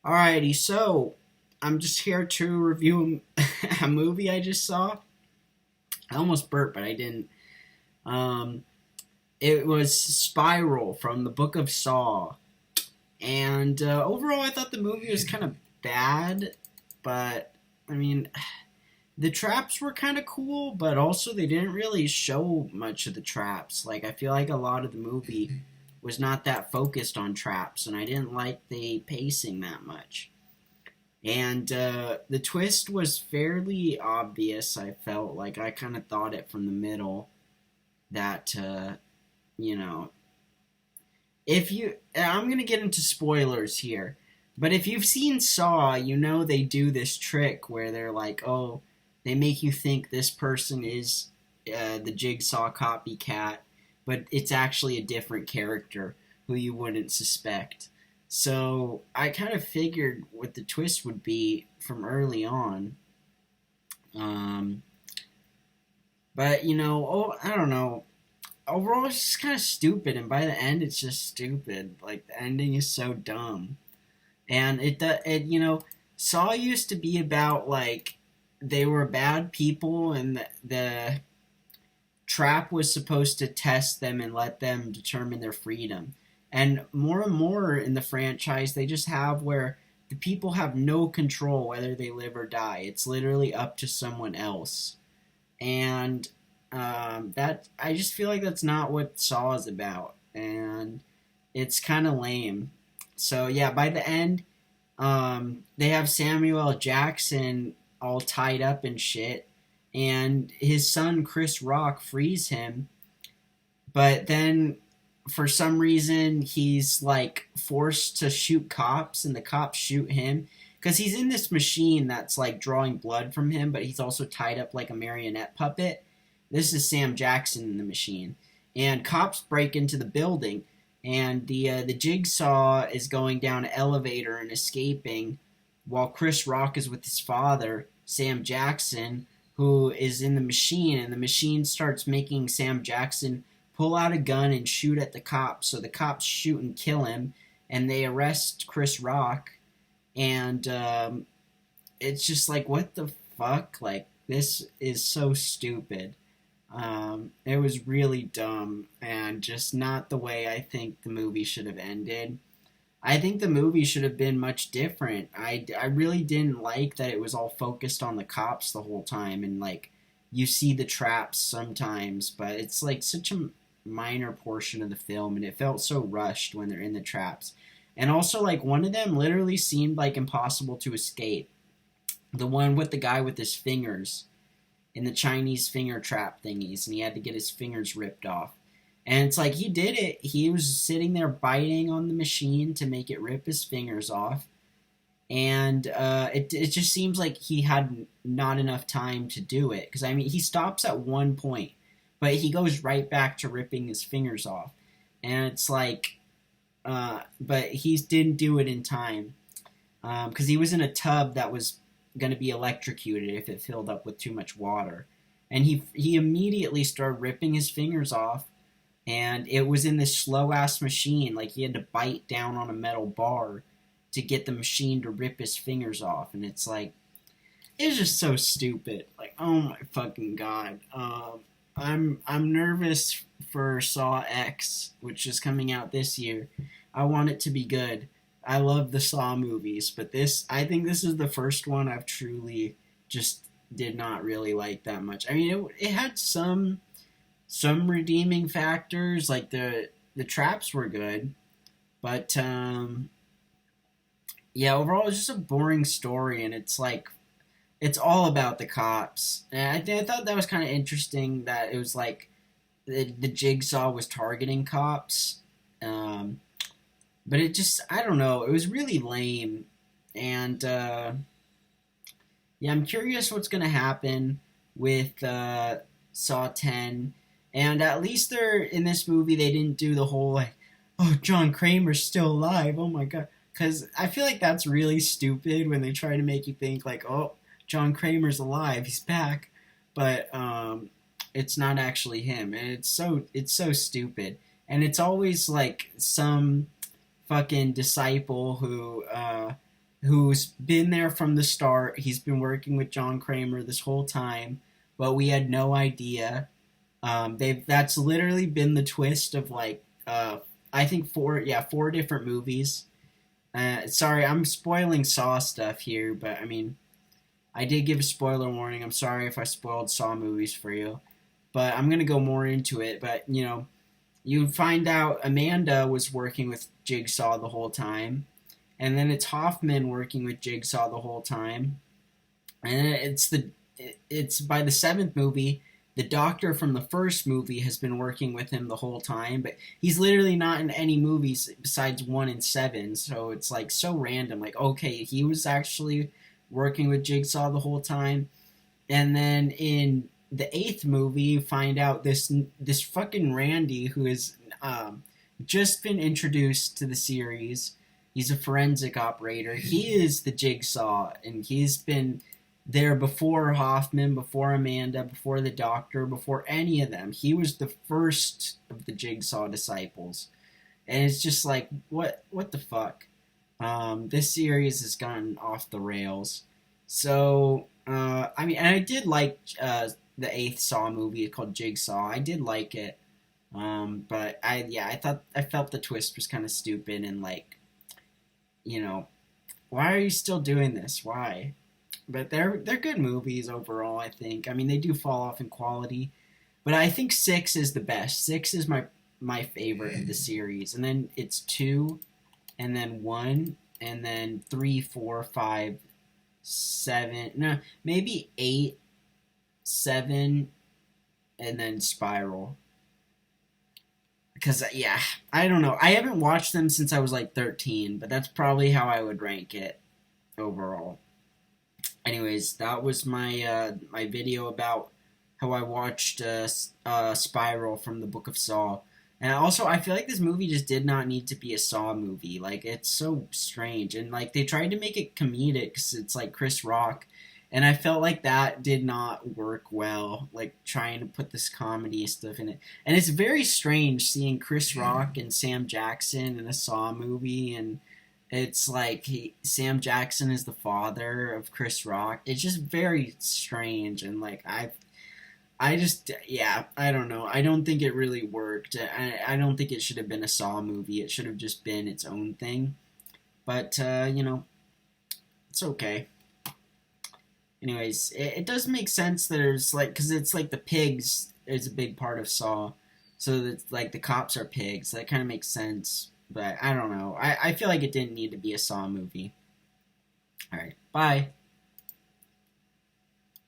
Alrighty, so I'm just here to review a movie I just saw. I almost burped, but I didn't. Um, it was Spiral from the Book of Saw, and overall, I thought the movie was kind of bad. But I mean, the traps were kind of cool, but also they didn't really show much of the traps. Like I feel like a lot of the movie was not that focused on traps, and I didn't like the pacing that much. And the twist was fairly obvious. I felt like I kind of thought it from the middle that you know, if you, I'm gonna get into spoilers here, but if you've seen Saw, you know they do this trick where they're like, oh, they make you think this person is the Jigsaw copycat, but it's actually a different character who you wouldn't suspect. So I kind of figured what the twist would be from early on. Um, but I don't know. Overall, it's just kind of stupid, and by the end, it's just stupid. Like the ending is so dumb, and Saw used to be about like they were bad people, and the trap was supposed to test them and let them determine their freedom. And more in the franchise, they just have where the people have no control whether they live or die. It's literally up to someone else. And that I just feel like that's not what Saw is about, and it's kind of lame. So yeah, by the end, they have Samuel L. Jackson all tied up and shit, and his son Chris Rock frees him, but then for some reason he's like forced to shoot cops, and the cops shoot him because he's in this machine that's like drawing blood from him, but he's also tied up like a marionette puppet. This is Sam Jackson in the machine, and cops break into the building, and the Jigsaw is going down an elevator and escaping, while Chris Rock is with his father, Sam Jackson, who is in the machine, and the machine starts making Sam Jackson pull out a gun and shoot at the cops. So the cops shoot and kill him, and they arrest Chris Rock, and it's just like, what the fuck? Like, this is so stupid. It was really dumb, and just not the way I think the movie should have ended. I think the movie should have been much different. I really didn't like that it was all focused on the cops the whole time, and like you see the traps sometimes, but it's like such a minor portion of the film, and it felt so rushed when they're in the traps. And also, like, one of them literally seemed like impossible to escape. The one with the guy with his fingers in the Chinese finger trap thingies, and he had to get his fingers ripped off. And it's like he did it. He was sitting there biting on the machine to make it rip his fingers off. And it just seems like he had not enough time to do it. Because, I mean, he stops at one point, but he goes right back to ripping his fingers off. And it's like, but he didn't do it in time. Because he was in a tub that was going to be electrocuted if it filled up with too much water. And he immediately started ripping his fingers off, and it was in this slow ass machine. Like he had to bite down on a metal bar to get the machine to rip his fingers off, and it's like it's just so stupid. Like, oh my fucking god. I'm nervous for Saw X, which is coming out this year. I want it to be good. I love the Saw movies, but I think this is the first one I've truly just did not really like that much. I mean, it had some redeeming factors, like the traps were good, but yeah, overall it's just a boring story, and it's like it's all about the cops. And I thought that was kind of interesting that it was like the Jigsaw was targeting cops. But it just, I don't know, it was really lame. And yeah, I'm curious what's going to happen with Saw 10. And at least they're in this movie, they didn't do the whole like, oh, John Kramer's still alive. Oh my god. Because I feel like that's really stupid when they try to make you think like, oh, John Kramer's alive, he's back. But it's not actually him. And it's so stupid. And it's always like some fucking disciple who who's been there from the start. He's been working with John Kramer this whole time, but we had no idea. They've That's literally been the twist of like I think four different movies. Sorry, I'm spoiling Saw stuff here, but I mean I did give a spoiler warning. I'm sorry if I spoiled Saw movies for you, but I'm gonna go more into it. But you find out Amanda was working with Jigsaw the whole time, and then it's Hoffman working with Jigsaw the whole time, and it's by the seventh movie. The doctor from the first movie has been working with him the whole time, but he's literally not in any movies besides 1 and 7. So it's like so random. Like, okay, he was actually working with Jigsaw the whole time, and then in the eighth movie, you find out this fucking Randy who has just been introduced to the series. He's a forensic operator. He is the Jigsaw, and he's been there before Hoffman, before Amanda, before the Doctor, before any of them. He was the first of the Jigsaw disciples, and it's just like what the fuck. This series has gone off the rails. So I mean, and I did like the eighth Saw movie called Jigsaw. I did like it, but I felt the twist was kind of stupid and like you know why are you still doing this? Why? But they're good movies overall. I think. I mean, they do fall off in quality, but I think six is the best. Six is my favorite of the series, and then it's two, and then one, and then three, four, five, seven. No, maybe eight, seven, and then Spiral. Because I don't know. I haven't watched them since I was like 13, but that's probably how I would rank it overall. Anyways, that was my video about how I watched Spiral from the Book of Saw. And also, I feel like this movie just did not need to be a Saw movie. Like, it's so strange. And, like, they tried to make it comedic because it's, like, Chris Rock. And I felt like that did not work well, like, trying to put this comedy stuff in it. And it's very strange seeing Chris Rock and Sam Jackson in a Saw movie. And it's like Sam Jackson is the father of Chris Rock. It's just very strange. And, like, I don't know. I don't think it really worked. I don't think it should have been a Saw movie. It should have just been its own thing. But, it's okay. Anyways, it does make sense that there's, like, because it's like the pigs is a big part of Saw. So that, like, the cops are pigs. That kind of makes sense. But I don't know. I feel like it didn't need to be a Saw movie. Alright, bye.